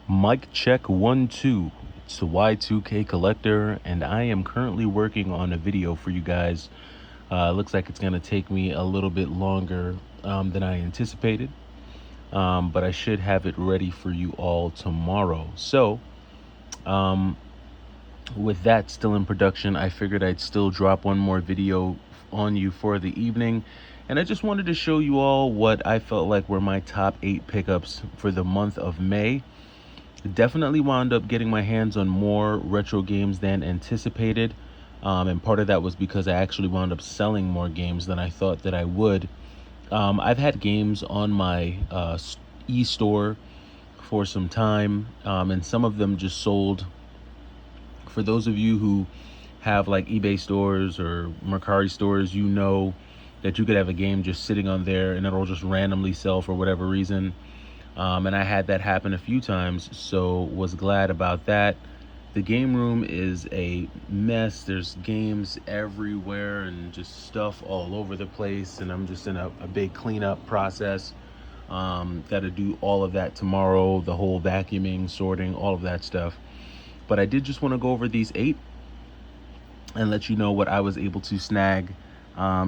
Mic check 1 2. It's the Y2K Collector, and I am currently working on a video for you guys. Looks like it's gonna take me a little bit longer than I anticipated, but I should have it ready for you all tomorrow. So, um, with that still in production, I figured I'd still drop one more video on you for the evening. And I just wanted to show you all what I felt like were my top 8 pickups for the month of May. Definitely wound up getting my hands on more retro games than anticipated. And part of that was because I actually wound up selling more games than I thought that I would. I've had games on my e-store for some time, and some of them just sold. For those of you who have like eBay stores or Mercari stores, you know that you could have a game just sitting on there and it'll just randomly sell for whatever reason. And I had that happen a few times, so was glad about that. The game room is a mess. There's games everywhere and just stuff all over the place, and I'm just in a big cleanup process. Got to do all of that tomorrow, the whole vacuuming, sorting, all of that stuff. But I did just want to go over these 8 and let you know what I was able to snag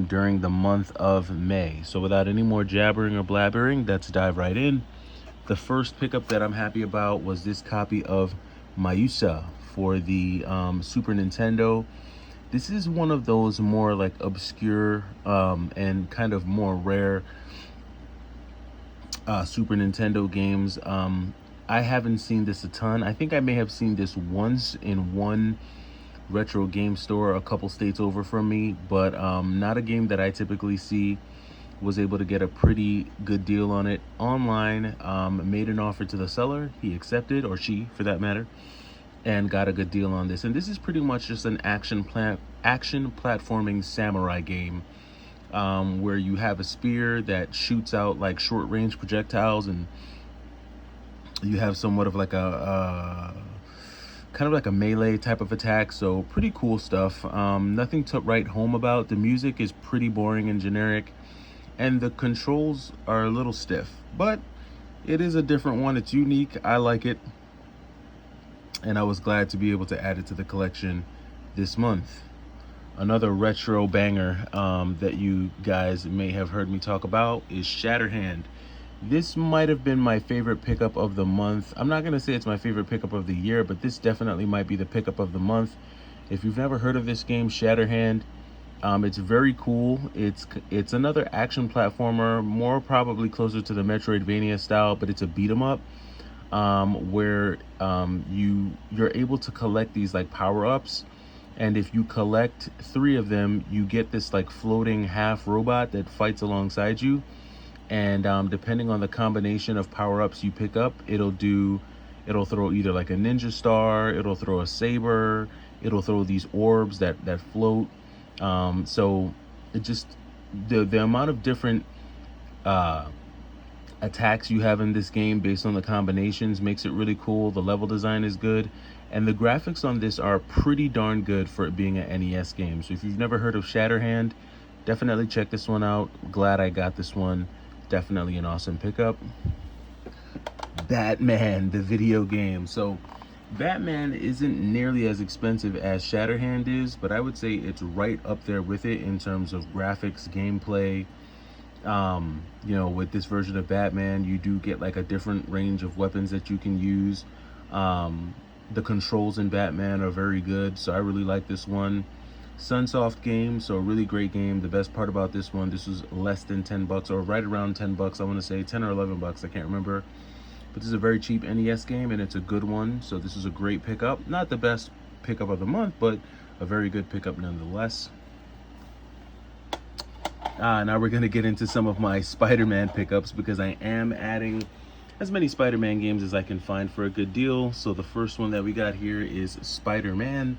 during the month of May. So without any more jabbering or blabbering, let's dive right in. The first pickup that I'm happy about was this copy of Mayusa for the Super Nintendo. This is one of those more like obscure and kind of more rare Super Nintendo games. I haven't seen this a ton. I think I may have seen this once in one retro game store a couple states over from me, but not a game that I typically see. Was able to get a pretty good deal on it online. Made an offer to the seller. He accepted, or she for that matter, and got a good deal on this. And this is pretty much just an action platforming samurai game, where you have a spear that shoots out like short range projectiles, and you have somewhat of like a kind of like a melee type of attack. So pretty cool stuff. Nothing to write home about. The music is pretty boring and generic, and the controls are a little stiff, but it is a different one. It's unique. I like it, and I was glad to be able to add it to the collection this month. Another retro banger that you guys may have heard me talk about is Shatterhand. This might have been my favorite pickup of the month. I'm not going to say it's my favorite pickup of the year, but this definitely might be the pickup of the month. If you've never heard of this game, Shatterhand, it's very cool. It's another action platformer, more probably closer to the Metroidvania style, but it's a beat 'em up, where you're able to collect these like power-ups, and if you collect 3 of them, you get this like floating half robot that fights alongside you. And depending on the combination of power-ups you pick up, it'll throw either like a ninja star, it'll throw a saber, it'll throw these orbs that float. So it just the amount of different attacks you have in this game based on the combinations makes it really cool. The level design is good, and the graphics on this are pretty darn good for it being an NES game. So if you've never heard of Shatterhand, definitely check this one out. Glad I got this one. Definitely an awesome pickup. Batman, the video game. So Batman isn't nearly as expensive as Shatterhand is, but I would say it's right up there with it in terms of graphics, gameplay. With this version of Batman, you do get like a different range of weapons that you can use. The controls in Batman are very good, so I really like this one. Sunsoft game, so a really great game. The best part about this one, this was less than $10, or right around $10. I want to say 10 or 11 bucks, I can't remember. But this is a very cheap NES game, and it's a good one, so this is a great pickup. Not the best pickup of the month, but a very good pickup nonetheless. Now we're going to get into some of my Spider-Man pickups, because I am adding as many Spider-Man games as I can find for a good deal. So the first one that we got here is Spider-Man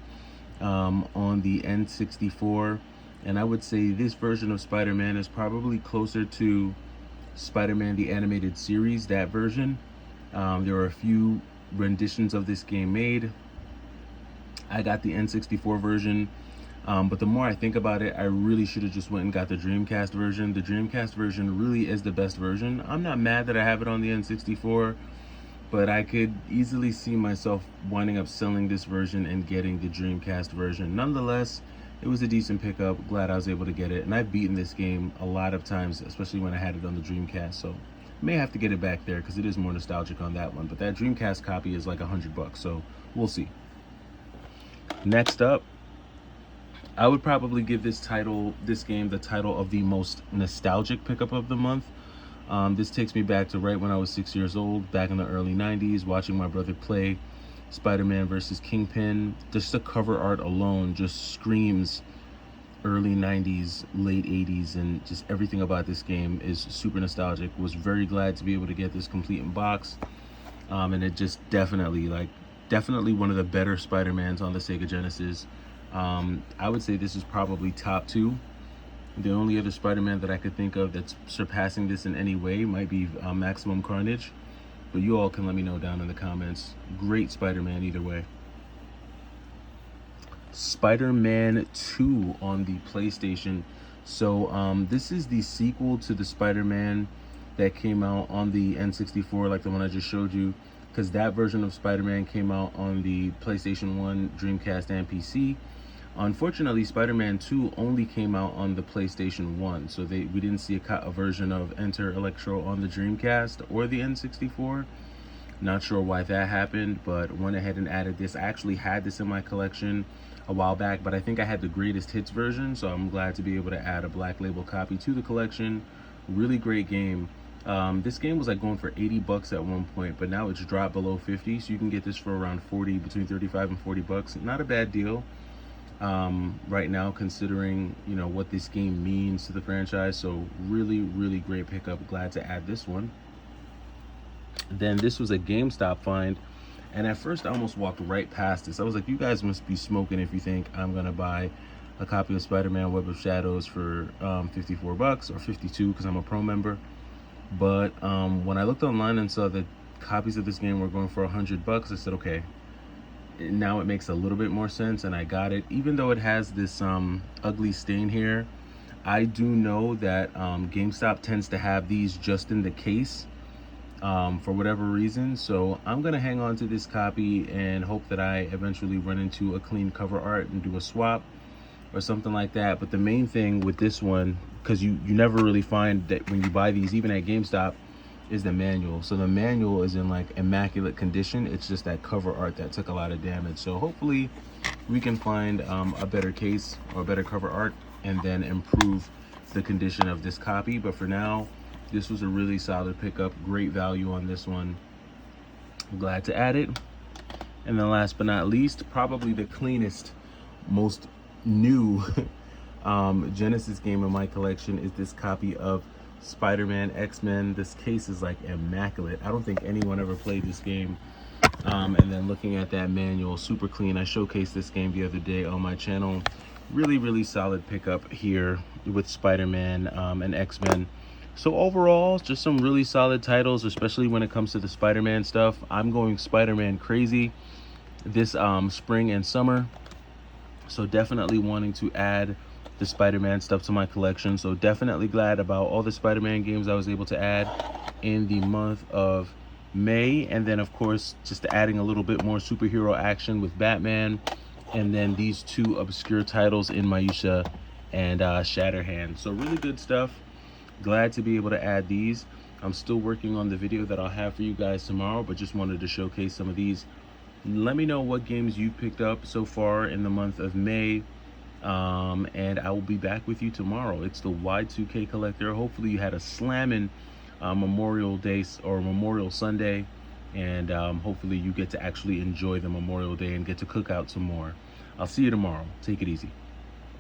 on the N64. And I would say this version of Spider-Man is probably closer to Spider-Man the Animated Series, that version. There are a few renditions of this game made. I got the N64 version, but the more I think about it, I really should have just went and got the Dreamcast version. The Dreamcast version really is the best version. I'm not mad that I have it on the N64, but I could easily see myself winding up selling this version and getting the Dreamcast version. Nonetheless, it was a decent pickup. Glad I was able to get it. And I've beaten this game a lot of times, especially when I had it on the Dreamcast. So may have to get it back there because it is more nostalgic on that one. But that Dreamcast copy is like $100, so we'll see. Next up, I would probably give this game the title of the most nostalgic pickup of the month. This takes me back to right when I was 6 years old, back in the early 90s, watching my brother play Spider-Man versus Kingpin. Just the cover art alone just screams early 90s, late 80s, and just everything about this game is super nostalgic. Was very glad to be able to get this complete in box. And it just definitely one of the better Spider-Mans on the Sega Genesis. I would say this is probably top 2. The only other Spider-Man that I could think of that's surpassing this in any way might be Maximum Carnage. But you all can let me know down in the comments. Great Spider-Man either way. Spider-Man 2 on the PlayStation. So this is the sequel to the Spider-Man that came out on the N64, like the one I just showed you, because that version of Spider-Man came out on the PlayStation 1, Dreamcast, and PC. Unfortunately, Spider-Man 2 only came out on the PlayStation 1, so we didn't see a version of Enter Electro on the Dreamcast or the N64. Not sure why that happened, but went ahead and added this. I actually had this in my collection a while back, but I think I had the greatest hits version, so I'm glad to be able to add a black label copy to the collection. Really great game. This game was like going for $80 at one point, but now it's dropped below 50, so you can get this for around 40, between 35 and 40 bucks. Not a bad deal right now, considering what this game means to the franchise. So really great pickup. Glad to add this one. Then this was a GameStop find, and at first I almost walked right past this. I was like, you guys must be smoking if you think I'm gonna buy a copy of Spider-Man Web of Shadows for $54 or 52 because I'm a pro member. But when I looked online and saw that copies of this game were going for $100, I said, okay, now it makes a little bit more sense, and I got it. Even though it has this ugly stain here, I do know that GameStop tends to have these just in the case for whatever reason. So I'm gonna hang on to this copy and hope that I eventually run into a clean cover art and do a swap or something like that. But the main thing with this one, because you never really find that when you buy these, even at GameStop, is the manual. So the manual is in like immaculate condition. It's just that cover art that took a lot of damage. So hopefully we can find a better case or better cover art and then improve the condition of this copy. But for now, this was a really solid pickup. Great value on this one. I'm glad to add it. And then last but not least, probably the cleanest, most new Genesis game in my collection is this copy of Spider-Man X-Men. This case is like immaculate. I don't think anyone ever played this game. And then looking at that manual, super clean. I showcased this game the other day on my channel. Really solid pickup here with Spider-Man and X-Men. So overall, just some really solid titles, especially when it comes to the Spider-Man stuff. I'm going Spider-Man crazy this spring and summer. So definitely wanting to add the Spider-Man stuff to my collection. So definitely glad about all the Spider-Man games I was able to add in the month of May. And then of course, just adding a little bit more superhero action with Batman. And then these two obscure titles in Mayusha and Shatterhand. So really good stuff. Glad to be able to add these. I'm still working on the video that I'll have for you guys tomorrow, but just wanted to showcase some of these. Let me know what games you picked up so far in the month of May. And I will be back with you tomorrow. It's the Y2K Collector. Hopefully you had a slamming Memorial Day or Memorial Sunday, and hopefully you get to actually enjoy the Memorial Day and get to cook out some more. I'll see you tomorrow. Take it easy.